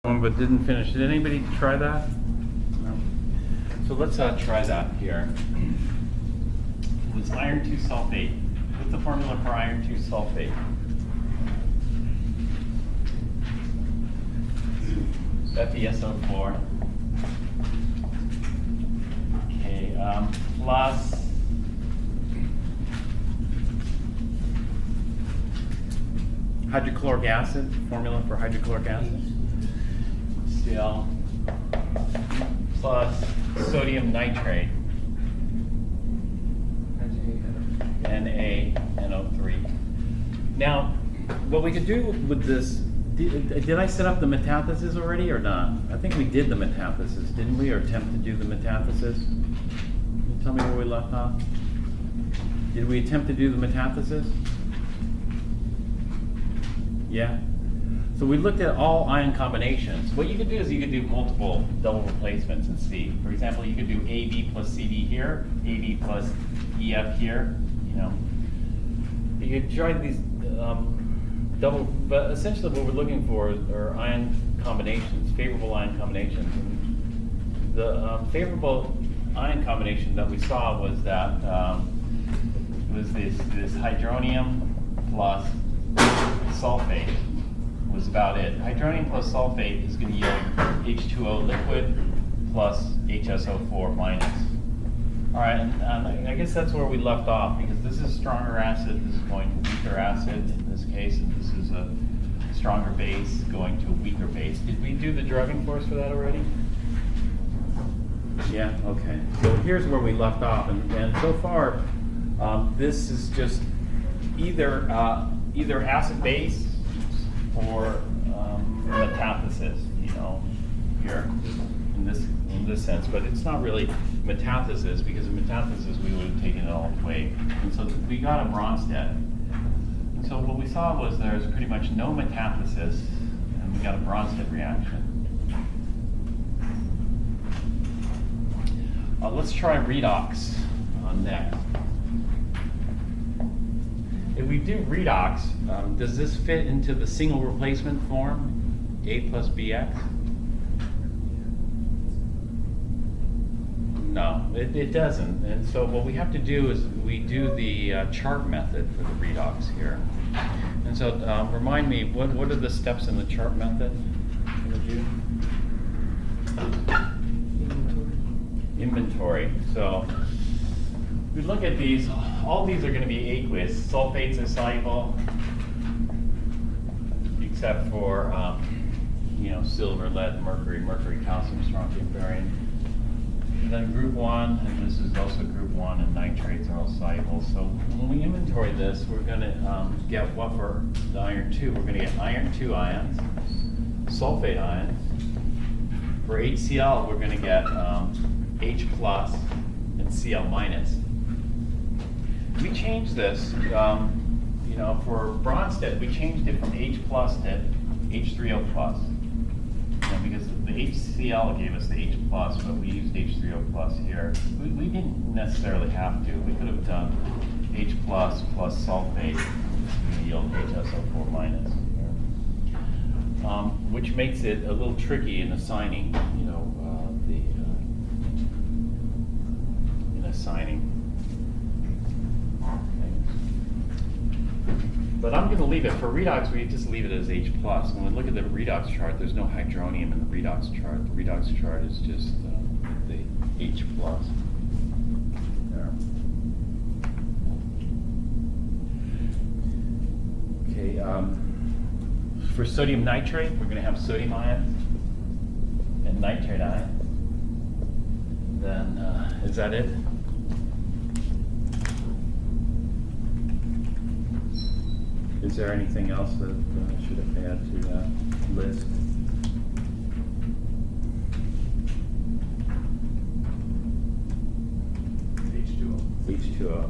one but didn't finish. Did anybody try that? No. So let's try that here. It was iron 2 sulfate. What's the formula for iron 2 sulfate? FeSO4. Okay, plus hydrochloric acid, formula for hydrochloric acid. Cl plus sodium nitrate, NaNO3. Now, what we could do with this, did I set up the metathesis already or not? I think we did the metathesis, didn't we, or attempt to do the metathesis? Can you tell me where we left off? Did we attempt to do the metathesis? Yeah. So we looked at all ion combinations. What you could do is you could do multiple double replacements and see. For example, you could do AB plus CD here, AB plus EF here, you know. You could try these double, but essentially what we're looking for are ion combinations, favorable ion combinations. And the favorable ion combination that we saw was that was this hydronium plus sulfate was about it. Hydronium plus sulfate is going to yield H2O liquid plus HSO4 minus. All right, and I guess that's where we left off, because this is stronger acid, this is going to weaker acid in this case, and this is a stronger base going to a weaker base. Did we do the drugging force for that already? Yeah, okay. So here's where we left off, and so far, this is just either acid base or metathesis, you know, here in this sense, but it's not really metathesis, because in metathesis we would have taken it all away. And so we got a Bronsted. And so what we saw was there's pretty much no metathesis, and we got a Bronsted reaction. Let's try redox next. If we do redox, does this fit into the single replacement form, A plus BX? No, it doesn't. And so what we have to do is we do the chart method for the redox here. And so remind me, what are the steps in the chart method? Inventory. So we look at these, all these are going to be aqueous. Sulfates are soluble, except for you know, silver, lead, mercury, calcium, strontium, barium. And then group 1, and this is also group 1, and nitrates are all soluble. So when we inventory this, we're going to get what for the iron 2? We're going to get iron 2 ions, sulfate ions. For HCl, we're going to get H plus and Cl minus. We changed this, you know, for Bronsted, we changed it from H plus to H3O plus. You know, because the HCl gave us the H plus, but we used H3O plus here. We didn't necessarily have to. We could have done H plus plus sulfate to yield HSO4 minus here. Which makes it a little tricky in assigning, you know, assigning. But I'm going to leave it. For redox, we just leave it as H+. When we look at the redox chart, there's no hydronium in the redox chart. The redox chart is just the H+. There. Okay, for sodium nitrate, we're going to have sodium ions and nitrate ions. Then, is that it? Is there anything else that I should have added to that list? H2O. H2O.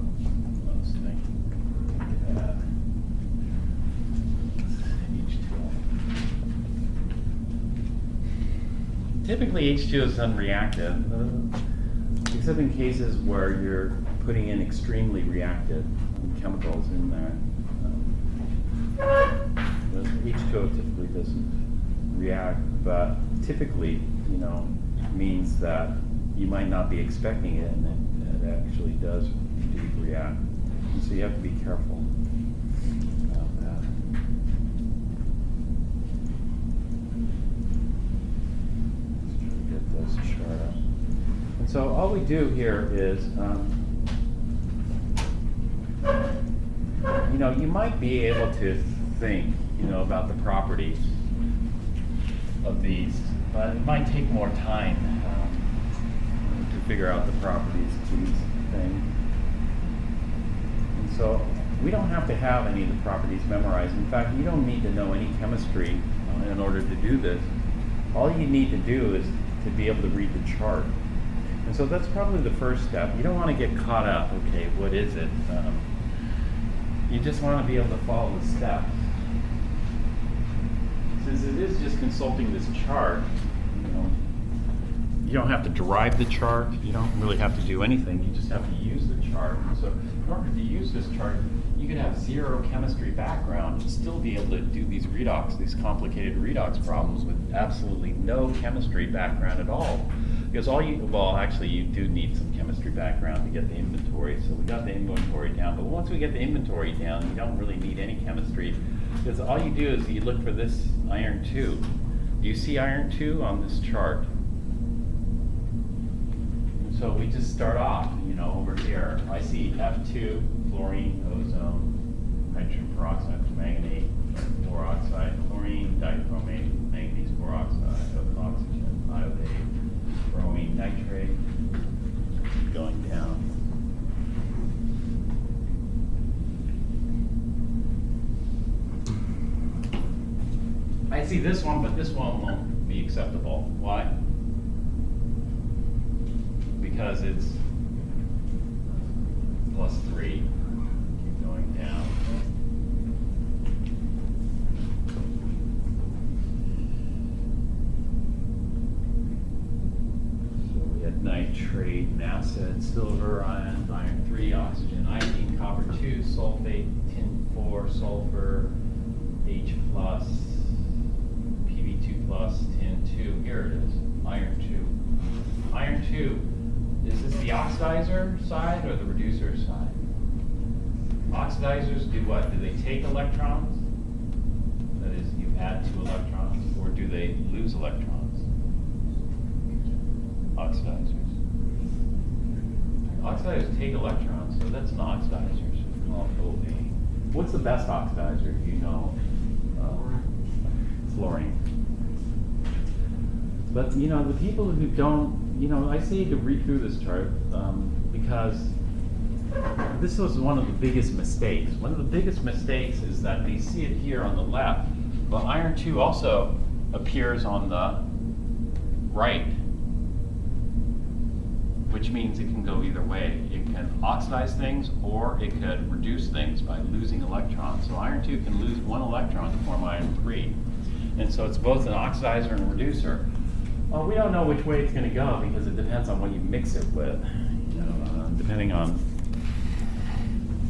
Let's think. H2O. Typically H2O is unreactive, except in cases where you're putting in extremely reactive chemicals in there. H2O typically doesn't react, but typically, you know, means that you might not be expecting it, and it actually does indeed react. And so you have to be careful about that. Let's try to get this chart up. And so all we do here is, you know, you might be able to think, you know, about the properties of these, but it might take more time to figure out the properties of these things. And so we don't have to have any of the properties memorized. In fact, you don't need to know any chemistry in order to do this. All you need to do is to be able to read the chart. And so that's probably the first step. You don't want to get caught up, okay, what is it? You just want to be able to follow the steps. Since it is just consulting this chart, you know, you don't have to derive the chart, you don't really have to do anything, you just have to use the chart. And so in order to use this chart, you could have zero chemistry background and still be able to do these redox, these complicated redox problems with absolutely no chemistry background at all. Because all you, well, actually you do need some chemistry background to get the inventory, so we got the inventory down, but once we get the inventory down, you don't really need any chemistry, because all you do is you look for this iron 2. Do you see iron 2 on this chart? And so we just start off, you know, over here. I see F2, fluorine, ozone, hydrogen peroxide, manganate, fluoroxide, chlorine, dichromate, manganese peroxide, oxygen, iodate, bromine nitrate, going down. I see this one, but this one won't be acceptable. Why? Because it's +3. Keep going down. Nitrate, acid, silver, iron 3, oxygen, iodine, copper 2, sulfate, tin 4, sulfur, H+, Pb2+, tin 2. Here it is, iron 2. Iron 2, is this the oxidizer side or the reducer side? Oxidizers do what? Do they take electrons? That is, you add 2 electrons, or do they lose electrons? Oxidizers. Oxidizers take electrons, so that's an oxidizer. So we call it OA. What's the best oxidizer? Do you know? Fluorine. But you know, the people who don't, you know, I say to read through this chart because this was one of the biggest mistakes. One of the biggest mistakes is that they see it here on the left, but iron 2 also appears on the right, which means it can go either way. It can oxidize things, or it could reduce things by losing electrons. So iron 2 can lose 1 electron to form iron 3. And so it's both an oxidizer and a reducer. Well, we don't know which way it's going to go because it depends on what you mix it with. You know, depending on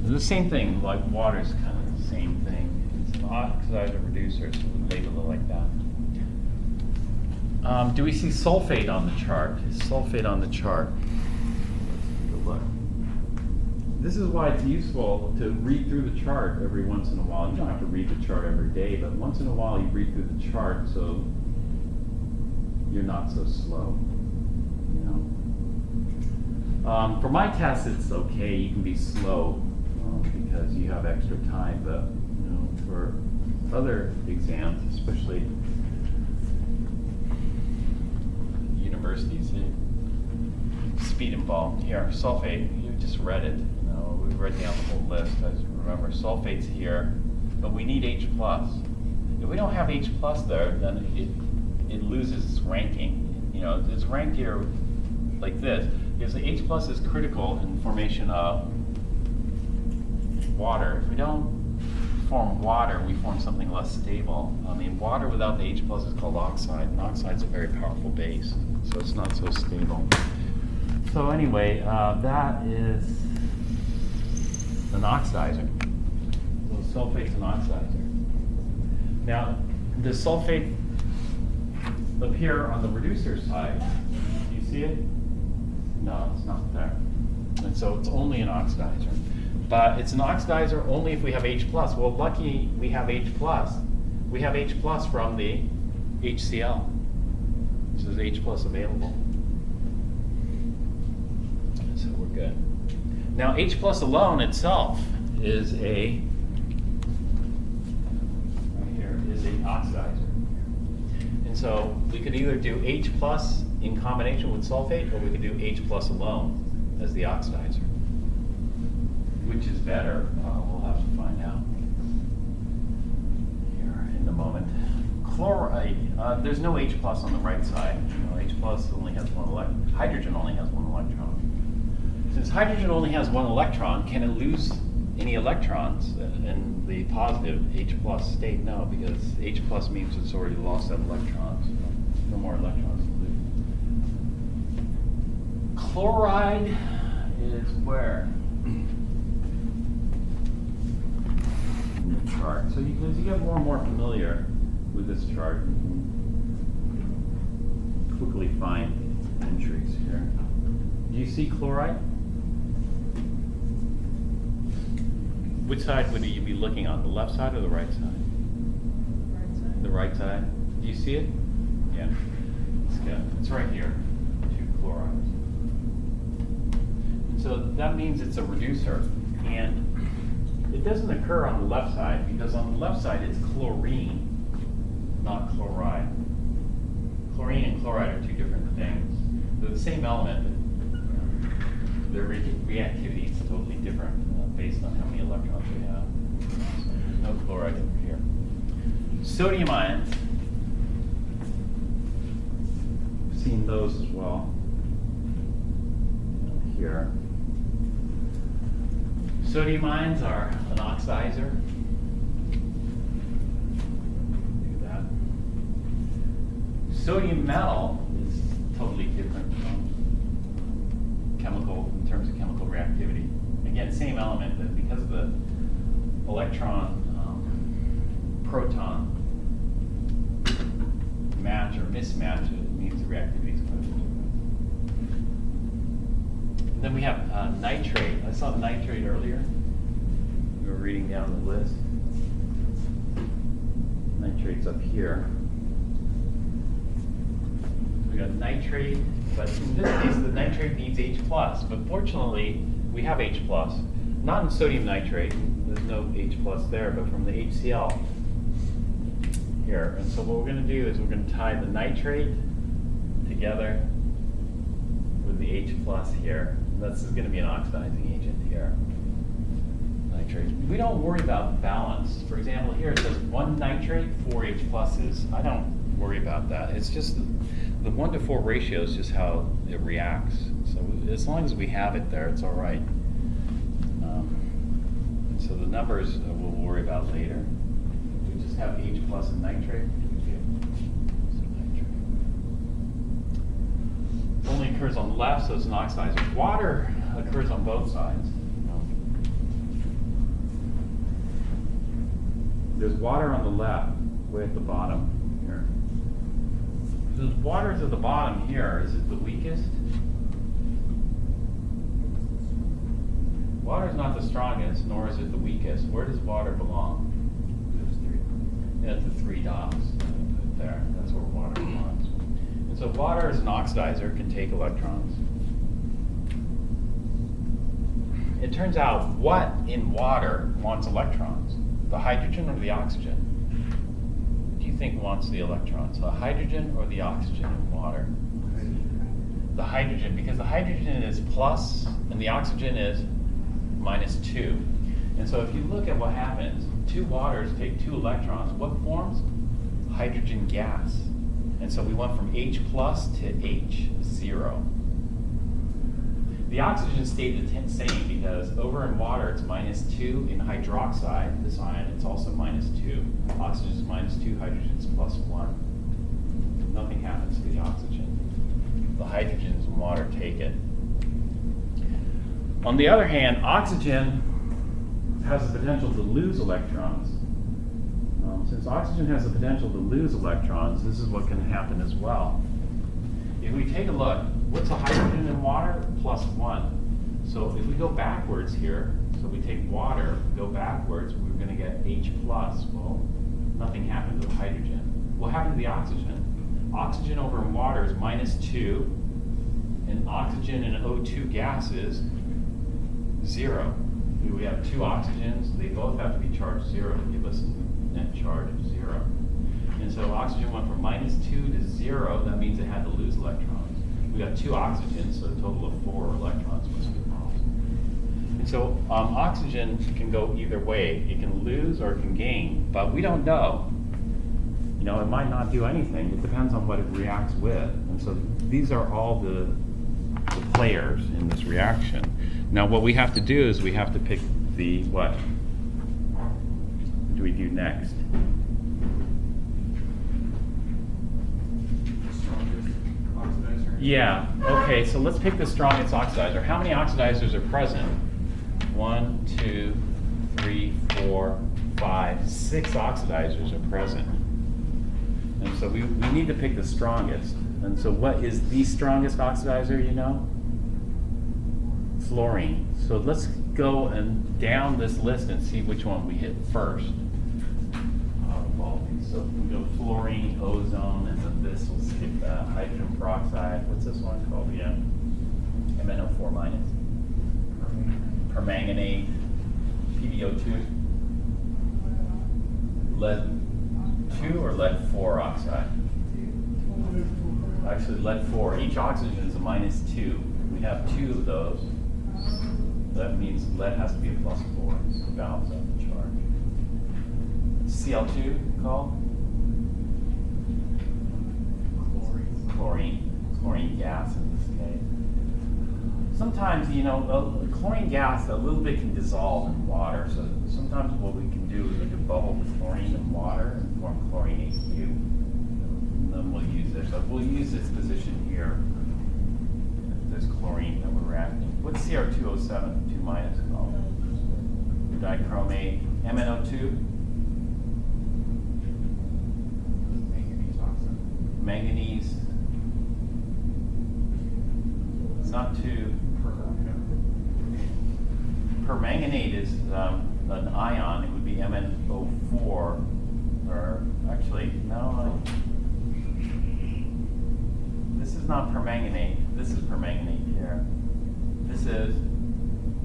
the same thing, like water's kind of the same thing. It's an oxidizer reducer, so we label it like that. Do we see sulfate on the chart? Is sulfate on the chart? Let's take a look. This is why it's useful to read through the chart every once in a while. You don't have to read the chart every day, but once in a while you read through the chart so you're not so slow. You know. For my test, it's okay. You can be slow because you have extra time, but you know, for other exams, especially universities, speed involved. Here, sulfate, you just read it. You know, we read down the whole list. As you remember, sulfate's here, but we need H+. If we don't have H+ there, then it loses its ranking. You know, it's ranked here like this because the H+ is critical in formation of water. If we don't form water, we form something less stable. I mean, water without the H+ is called oxide, and oxide's a very powerful base, so it's not so stable. So anyway, that is an oxidizer. So sulfate's an oxidizer. Now, the sulfate Up here on the reducer side, do you see it? No, it's not there. And so it's only an oxidizer. But it's an oxidizer only if we have H+. Well, lucky we have H+. We have H+ from the HCl. So there's H+ available. So we're good. Now H+ alone itself is a, right here, is an oxidizer. And so we could either do H+ in combination with sulfate, or we could do H+ alone as the oxidizer. Which is better, we'll have to find out here in a moment. Chloride, there's no H+ on the right side. You know, H+ only has one electron. Hydrogen only has one electron. Since hydrogen only has one electron, can it lose any electrons in the positive H+ state? No, because H+ means it's already lost that electron. So no more electrons to lose. Chloride is where? In the chart. So as you get more and more familiar with this chart, you can quickly find entries here. Do you see chloride? Which side would you be looking on? The left side or the right side? Right side. The right side. Do you see it? Yeah. It's good. It's right here. 2 chlorides. And so that means it's a reducer. And it doesn't occur on the left side because on the left side it's chlorine, not chloride. Chlorine and chloride are 2 different things. They're the same element, but their reactivity is totally different based on how many electrons we have. So there's no chloride over here. Sodium ions. We've seen those as well. Here. Sodium ions are an oxidizer. Do that. Sodium metal is totally different chemical in terms of chemical reactivity. Again, same element, but because of the electron proton match or mismatch, it means the reactivity is quite a bit different. And then we have nitrate. I saw nitrate earlier. We were reading down the list. Nitrate's up here. We got nitrate, but in this case, the nitrate needs H+. But fortunately, we have H+. Not in sodium nitrate. There's no H+ there, but from the HCl here. And so what we're going to do is we're going to tie the nitrate together with the H+ here. This is going to be an oxidizing agent here. Nitrate. We don't worry about balance. For example, here it says 1 nitrate, 4 H+. I don't worry about that. It's just the 1 to 4 ratio is just how it reacts. So as long as we have it there, it's all right. So the numbers we'll worry about later. We just have H+ and nitrate. Only occurs on the left, so it's an oxidizer. Water occurs on both sides. There's water on the left, way at the bottom here. The water's at the bottom here. Is it the weakest? Water's not the strongest, nor is it the weakest. Where does water belong? At the 3 dots. There. That's where water belongs. And so water as an oxidizer can take electrons. It turns out what in water wants electrons? The hydrogen or the oxygen? What do you think wants the electrons? The hydrogen or the oxygen in water? The hydrogen, because the hydrogen is plus and the oxygen is -2. And so if you look at what happens, 2 waters take 2 electrons. What forms? Hydrogen gas. And so we went from H+ to H0. The oxygen stayed the same because over in water it's -2. In hydroxide, this ion, it's also -2. Oxygen is -2, hydrogen is +1. Nothing happens to the oxygen. The hydrogens in water take it. On the other hand, oxygen has the potential to lose electrons. since oxygen has the potential to lose electrons, this is what can happen as well. If we take a look, what's the hydrogen in water? +1. So if we go backwards here, so we take water, go backwards, we're going to get H+. Well, nothing happened to the hydrogen. What happened to the oxygen? Oxygen over in water is -2, and oxygen in O2 gas is 0. We have two oxygens, they both have to be charged 0 to give us a net charge of 0. And so oxygen went from -2 to 0, that means it had to lose electrons. We got 2 oxygens, so a total of 4 electrons must be lost. And so oxygen can go either way. It can lose or it can gain, but we don't know. You know, it might not do anything. It depends on what it reacts with. And so these are all the players in this reaction. Now what we have to do is we have to pick the what? What do we do next? Yeah, okay, so let's pick the strongest oxidizer. How many oxidizers are present? 1, 2, 3, 4, 5, 6 oxidizers are present. And so we need to pick the strongest. And so what is the strongest oxidizer, you know? Fluorine. So let's go and down this list and see which one we hit first. So we go fluorine, ozone, and then this will skip that. Hydrogen peroxide. What's this one called again? MnO4 minus. Permanganate. PbO2. Lead 2 or lead 4 oxide? Actually, lead 4. Each oxygen is a -2. We have 2 of those. That means lead has to be a +4 to balance out the charge. Cl2 called? Chlorine gas in this case. Sometimes, you know, chlorine gas a little bit can dissolve in water. So sometimes what we can do is we can bubble the chlorine in water and form chlorine AQ. And then we'll use this. So we'll use this position here. There's chlorine that we're reacting. What's Cr2O7, 2 minus called? Dichromate. MnO2? Manganese. Not 2. Permanganate is an ion. It would be MnO4. Or actually, no. This is not permanganate. This is permanganate here. This is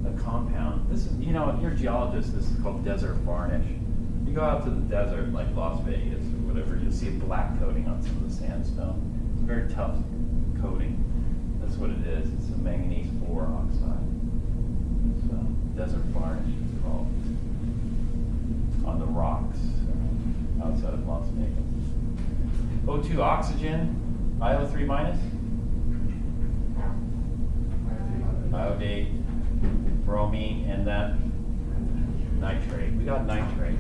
a compound. This is, you know, if you're a geologist, this is called desert varnish. You go out to the desert, like Las Vegas or whatever, you'll see a black coating on some of the sandstone. It's a very tough coating. That's what it is. It's a manganese 4 oxide. So desert varnish is called on the rocks outside of Las Vegas. O2 oxygen, IO3 minus, iodate, bromine, and then nitrate. We got nitrate.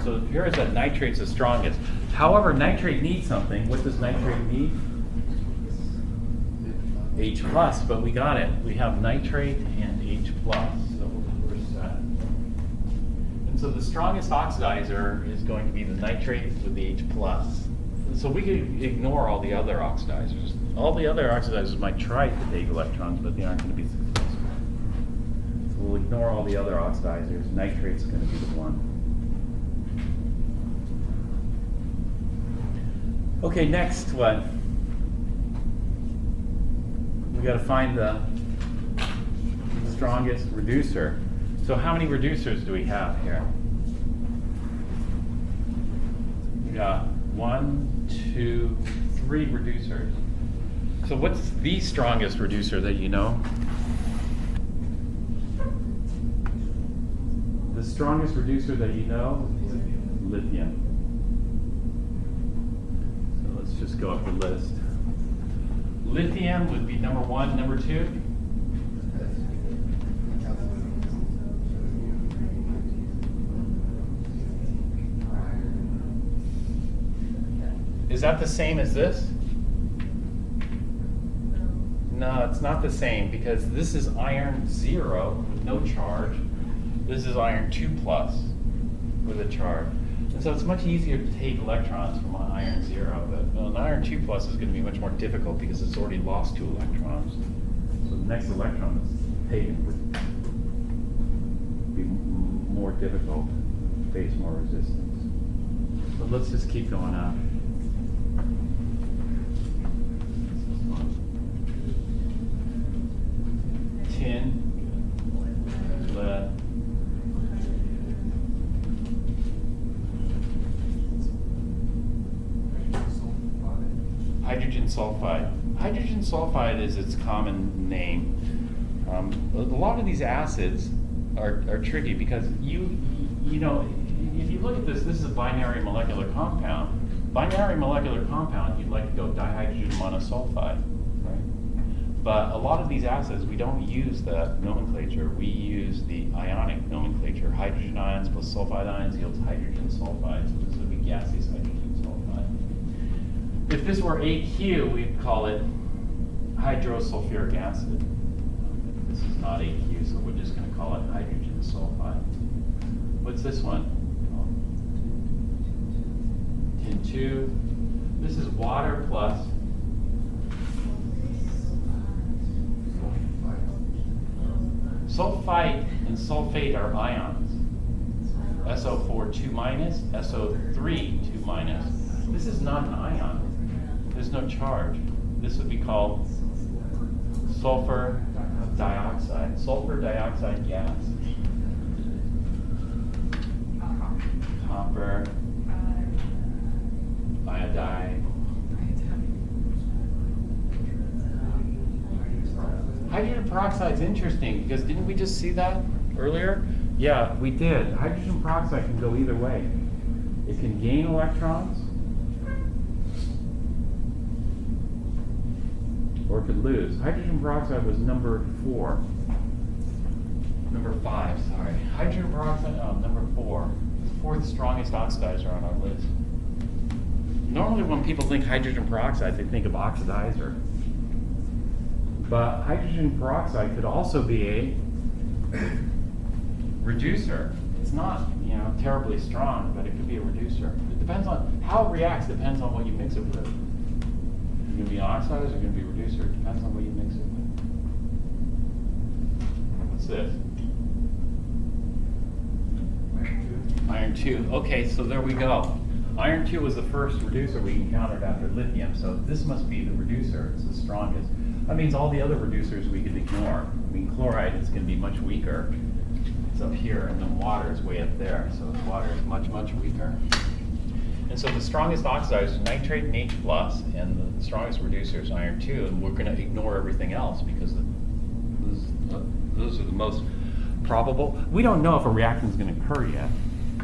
So here is that nitrate's the strongest. However, nitrate needs something. What does nitrate need? H+, but we got it. We have nitrate and H+, so we're set. And so the strongest oxidizer is going to be the nitrate with the H+. So we could ignore all the other oxidizers. All the other oxidizers might try to take electrons, but they aren't going to be successful. So we'll ignore all the other oxidizers. Nitrate's going to be the one. Okay, next what? We got to find the strongest reducer. So how many reducers do we have here? We got 1, 2, 3 reducers. So what's the strongest reducer that you know? The strongest reducer that you know is lithium. So let's just go up the list. Lithium would be number 1, number 2. Is that the same as this? No, it's not the same because this is iron 0 with no charge. This is iron 2+ with a charge. And And so it's much easier to take electrons from an iron 0, but well, an iron 2 plus is going to be much more difficult because it's already lost 2 electrons. So the next electron that's taken would be more difficult, face more resistance. But let's just keep going up. Tin, lead. Hydrogen sulfide. Hydrogen sulfide is its common name. A lot of these acids are tricky because you know, if you look at this is a binary molecular compound. Binary molecular compound, you'd like to go dihydrogen monosulfide, right? But a lot of these acids, we don't use the nomenclature. We use the ionic nomenclature. Hydrogen ions plus sulfide ions yields hydrogen sulfide. So this would be gaseous hydrogen sulfide. If this were AQ, we'd call it hydrosulfuric acid. This is not AQ, so we're just going to call it hydrogen sulfide. What's this one? Tin 2. This is water plus sulfite and sulfate are ions. SO4 2 minus, SO3 2 minus. This is not an ion. There's no charge. This would be called sulfur dioxide. Sulfur dioxide gas. Copper, iodide. Hydrogen peroxide is interesting because didn't we just see that earlier? Yeah, we did. Hydrogen peroxide can go either way. It can gain electrons or it could lose. Hydrogen peroxide was number 4. Number 5, sorry. Hydrogen peroxide, number 4. The 4th strongest oxidizer on our list. Normally when people think hydrogen peroxide, they think of oxidizer. But hydrogen peroxide could also be a reducer. It's not, terribly strong, but it could be a reducer. It depends on how it reacts, depends on what you mix it with. You're going to be an oxidizer, you're going to be a reducer. It depends on what you mix it with. What's this? Iron 2. Okay, so there we go. Iron 2 was the first reducer we encountered after lithium, so this must be the reducer. It's the strongest. That means all the other reducers we could ignore. I mean, chloride is going to be much weaker. It's up here, and then water is way up there, so water is much, much weaker. And so the strongest oxidizers is nitrate and H+, and the strongest reducer is iron 2, and we're going to ignore everything else because those are the most probable. We don't know if a reaction is going to occur yet,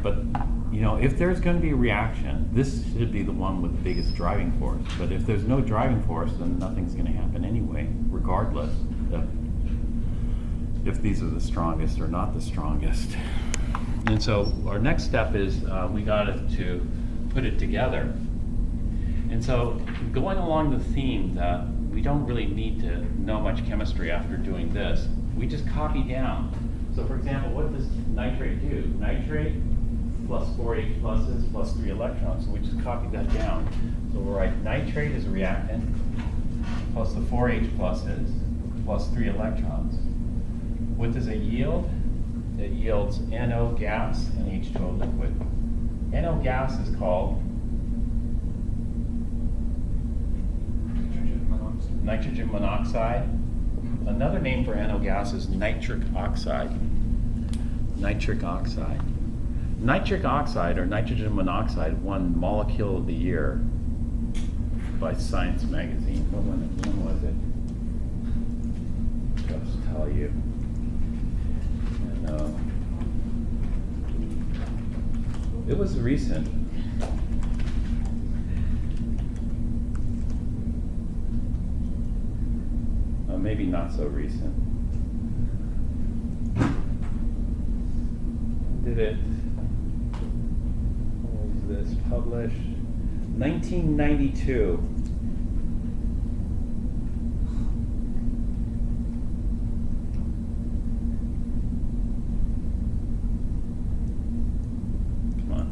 but if there's going to be a reaction, this should be the one with the biggest driving force. But if there's no driving force, then nothing's going to happen anyway, regardless of if these are the strongest or not the strongest. And so our next step is we got to put it together. And so going along the theme that we don't really need to know much chemistry after doing this, we just copy down. So for example, what does nitrate do? Nitrate plus 4 H pluses plus 3 electrons. So we just copied that down. So we'll write nitrate is a reactant plus the 4 H pluses plus 3 electrons. What does it yield? It yields NO gas and H2O liquid. NO gas is called nitrogen monoxide. Another name for NO gas is nitric oxide. Nitric oxide. Nitric oxide, or nitrogen monoxide, won Molecule of the Year by Science magazine. When was it? I'll just tell you. And, it was recent. Maybe not so recent. Did it? When was this published? 1992. Come on.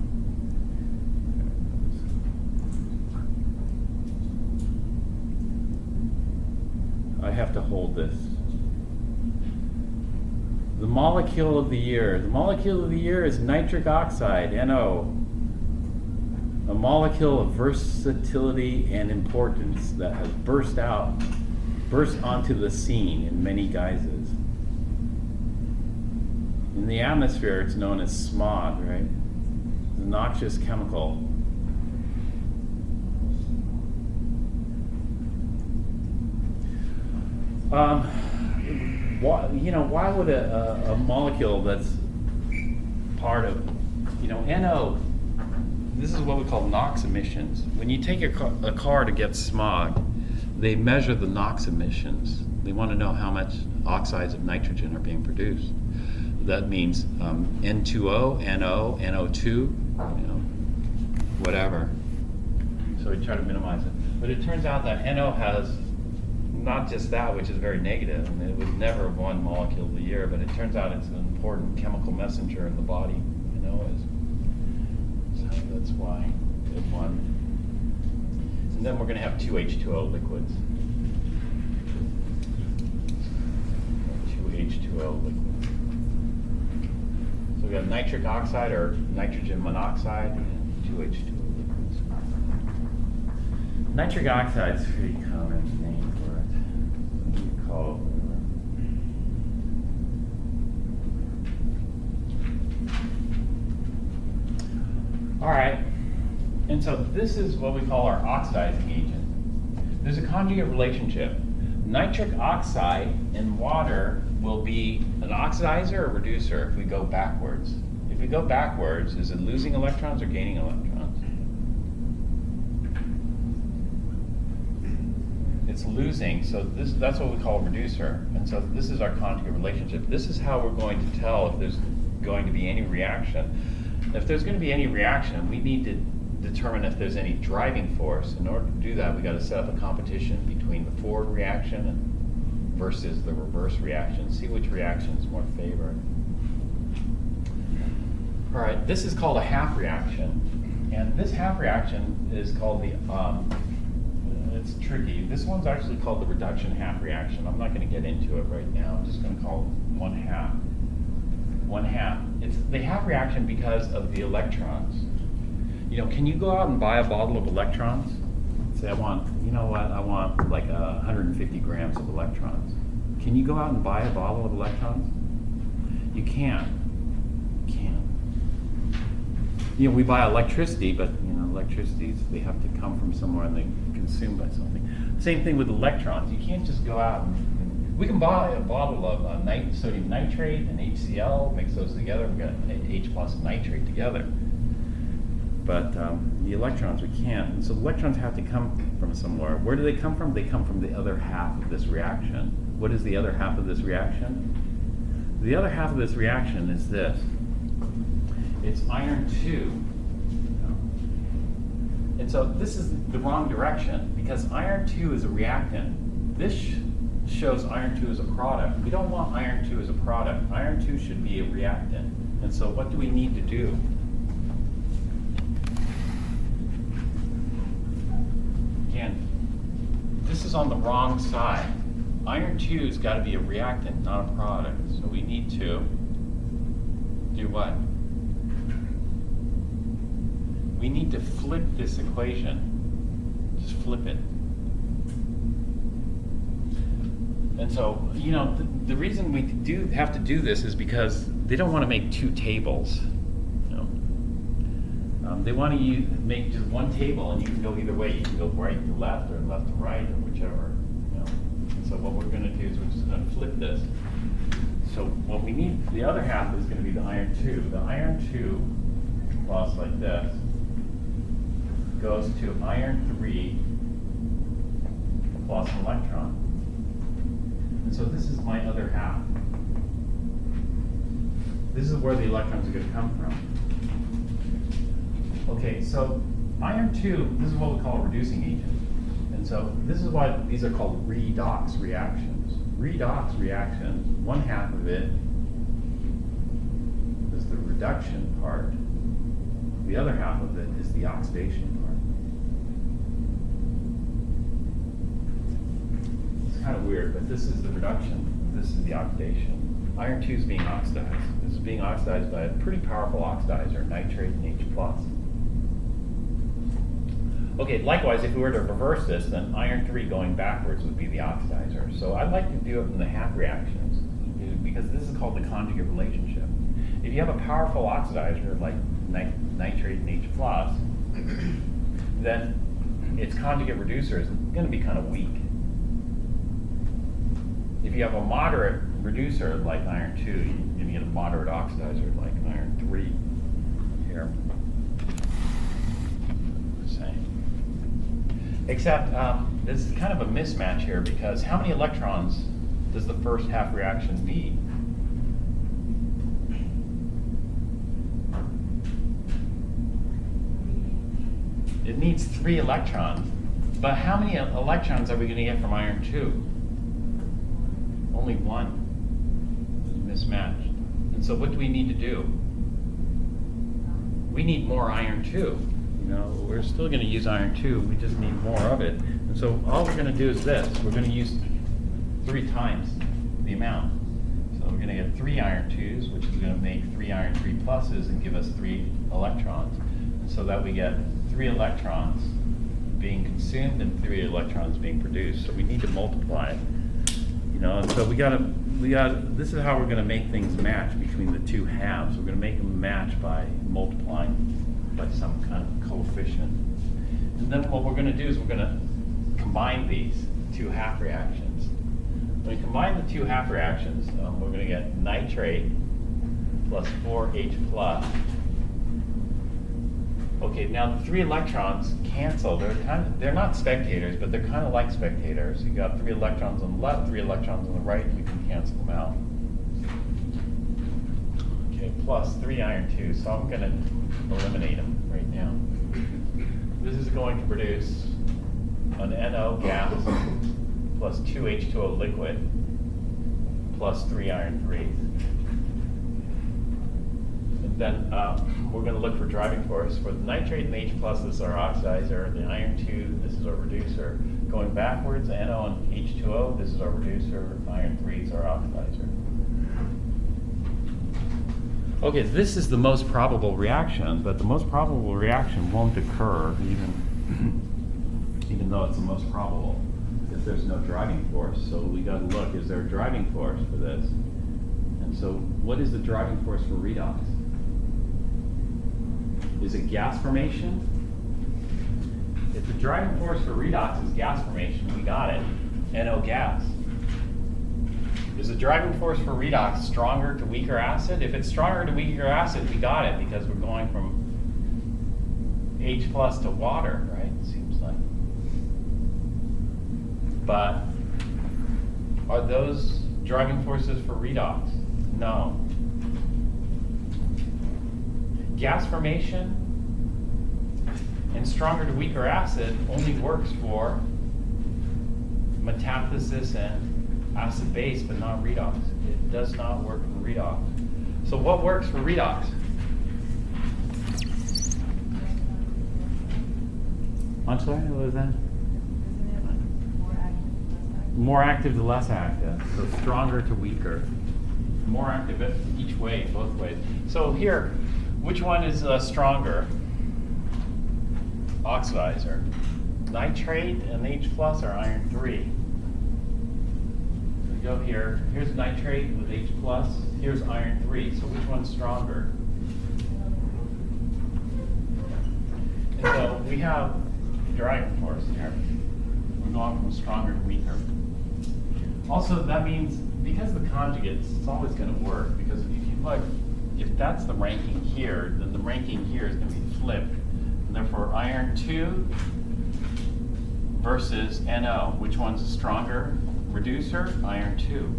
I have to hold this. The molecule of the year. The molecule of the year is nitric oxide, NO. A molecule of versatility and importance that has burst onto the scene in many guises. In the atmosphere, it's known as smog, right? It's a noxious chemical. Why would a molecule that's part of, NO, this is what we call NOx emissions. When you take a car to get smog, they measure the NOx emissions. They want to know how much oxides of nitrogen are being produced. That means N2O, NO, NO2, whatever. So we try to minimize it. But it turns out that NO has not just that, which is very negative. I mean, it was never one molecule of the year, but it turns out it's an important chemical messenger in the body. So that's why it won. And then we're going to have two H2O liquids. Two H2O liquids. So we got nitric oxide or nitrogen monoxide and two H2O liquids. Nitric oxide is a pretty common name for it. We call it. All right, and so this is what we call our oxidizing agent. There's a conjugate relationship. Nitric oxide in water will be an oxidizer or reducer if we go backwards. If we go backwards, is it losing electrons or gaining electrons? It's losing, so that's what we call a reducer. And so this is our conjugate relationship. This is how we're going to tell if there's going to be any reaction. If there's going to be any reaction, we need to determine if there's any driving force. In order to do that, we got to set up a competition between the forward reaction versus the reverse reaction. See which reaction is more favored. All right, this is called a half reaction, and this half reaction is called the. It's tricky. This one's actually called the reduction half reaction. I'm not going to get into it right now. I'm just going to call it 1/2. 1/2. It's the half reaction because of the electrons. Can you go out and buy a bottle of electrons? Say, I want like 150 grams of electrons. Can you go out and buy a bottle of electrons? You can't. We buy electricity, but electricities, they have to come from somewhere and they consumed by something. Same thing with electrons. You can't just go out and we can buy a bottle of sodium nitrate and HCl, mix those together, we've got H plus nitrate together. But the electrons, we can't. And so electrons have to come from somewhere. Where do they come from? They come from the other half of this reaction. What is the other half of this reaction? The other half of this reaction is this. It's iron 2. And so this is the wrong direction because iron 2 is a reactant. This shows iron 2 as a product. We don't want iron 2 as a product. Iron 2 should be a reactant. And so what do we need to do? Again, this is on the wrong side. Iron 2's got to be a reactant, not a product. So we need to do what? We need to flip this equation. Just flip it. And so, the reason we have to do this is because they don't want to make two tables. They want to make just one table, and you can go either way. You can go right to left or left to right or whichever. And so what we're going to do is we're just going to flip this. So what we need, the other half is going to be the iron 2. The iron 2 lost like this goes to iron 3 plus an electron. And so this is my other half. This is where the electrons are going to come from. Okay, so iron 2, this is what we call a reducing agent. And so this is why these are called redox reactions. Redox reactions, 1/2 of it is the reduction part. The other half of it is the oxidation part. It's kind of weird, but this is the reduction, this is the oxidation. Iron 2 is being oxidized. This is being oxidized by a pretty powerful oxidizer, nitrate and H+. Okay, likewise, if we were to reverse this, then iron 3 going backwards would be the oxidizer. So I'd like to do it in the half reactions, because this is called the conjugate relationship. If you have a powerful oxidizer like nitrate and H+, then its conjugate reducer is going to be kind of weak. If you have a moderate reducer like iron 2, you're going to get a moderate oxidizer like iron 3 here. Same. Except this is kind of a mismatch here, because how many electrons does the first half reaction need? It needs 3 electrons. But how many electrons are we going to get from iron 2? Only 1. Mismatched. And so what do we need to do? We need more iron 2. You know, we're still going to use iron 2, we just need more of it. And so all we're going to do is this. We're going to use 3 times the amount. So we're going to get 3 iron 2s, which is going to make 3 iron 3 pluses and give us 3 electrons. And so that we get 3 electrons being consumed and 3 electrons being produced. So we need to multiply it. You know, and so we got this is how we're going to make things match between the 2 halves. We're going to make them match by multiplying by some kind of coefficient. And then what we're going to do is we're going to combine these 2 half reactions. When we combine the 2 half reactions, we're going to get nitrate plus 4H plus. Okay, now the 3 electrons cancel. They're not spectators, but they're kind of like spectators. You got 3 electrons on the left, 3 electrons on the right, and we can cancel them out. Okay, plus 3 iron 2, so I'm going to eliminate them right now. This is going to produce an NO gas plus 2 H2O liquid plus 3 iron 3s. Then we're going to look for driving force. For the nitrate and H+, this is our oxidizer. The iron 2, this is our reducer. Going backwards, NO and H2O, this is our reducer. Iron 3 is our oxidizer. Okay, this is the most probable reaction, but the most probable reaction won't occur even though it's the most probable, if there's no driving force. So we got to look, is there a driving force for this? And so what is the driving force for redox? Is it gas formation? If the driving force for redox is gas formation, we got it. NO gas. Is the driving force for redox stronger to weaker acid? If it's stronger to weaker acid, we got it, because we're going from H plus to water, right? It seems like. But are those driving forces for redox? No. Gas formation and stronger to weaker acid only works for metathesis and acid base, but not redox. It does not work for redox. So what works for redox? I'm sorry, what was that? Isn't it More active to less active. So stronger to weaker. More active each way, both ways. So here, which one is stronger? Oxidizer. Nitrate and H plus or iron 3. We go here. Here's nitrate with H plus. Here's iron 3. So which one's stronger? And so we have driving force here. We're going from stronger to weaker. Also, that means because the conjugates, it's always going to work. Because if you look, if that's the ranking here, then the ranking here is going to be flipped. And therefore, iron 2 versus NO. Which one's a stronger reducer? Iron 2.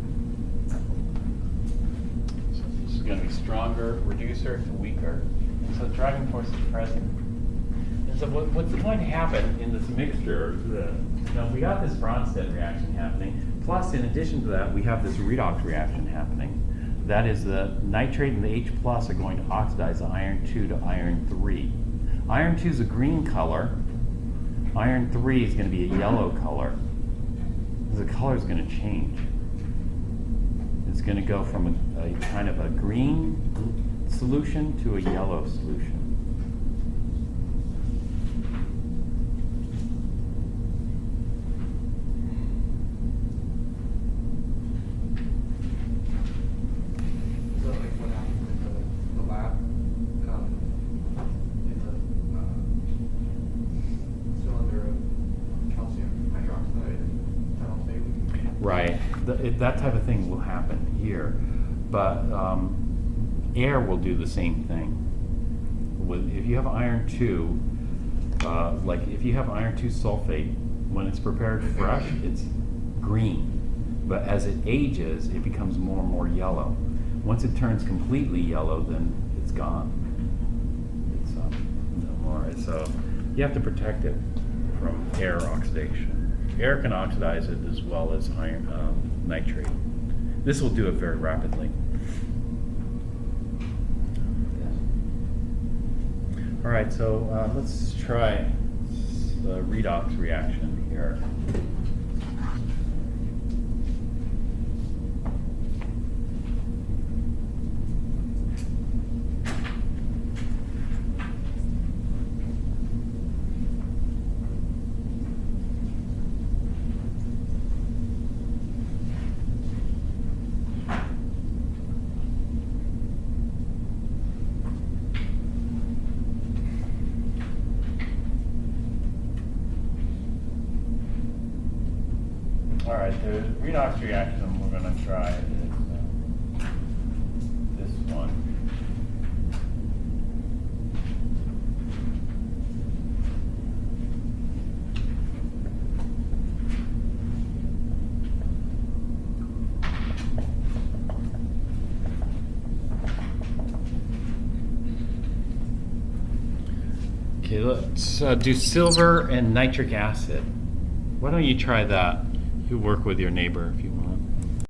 So this is going to be stronger reducer to weaker. And so driving force is present. And so what's going to happen in this mixture is that, now we got this Bronsted reaction happening. Plus, in addition to that, we have this redox reaction happening. That is, the nitrate and the H plus are going to oxidize the iron 2 to iron 3. Iron 2 is a green color. Iron 3 is going to be a yellow color. The color color is going to change. It's going to go from a kind of a green solution to a yellow solution. Is that like what happened with the lab? In the cylinder of calcium hydroxide and phenolphthalein? Right. That type of thing will happen here, but air will do the same thing. If you have iron 2, like if you have iron 2 sulfate, when it's prepared fresh, it's green. But as it ages, it becomes more and more yellow. Once it turns completely yellow, then it's gone. It's no more. So you have to protect it from air oxidation. Air can oxidize it as well as iron, nitrate. This will do it very rapidly. All right, so let's try the redox reaction here. All right, the redox reaction we're going to try is this one. Okay, let's do silver and nitric acid. Why don't you try that? You work with your neighbor if you want.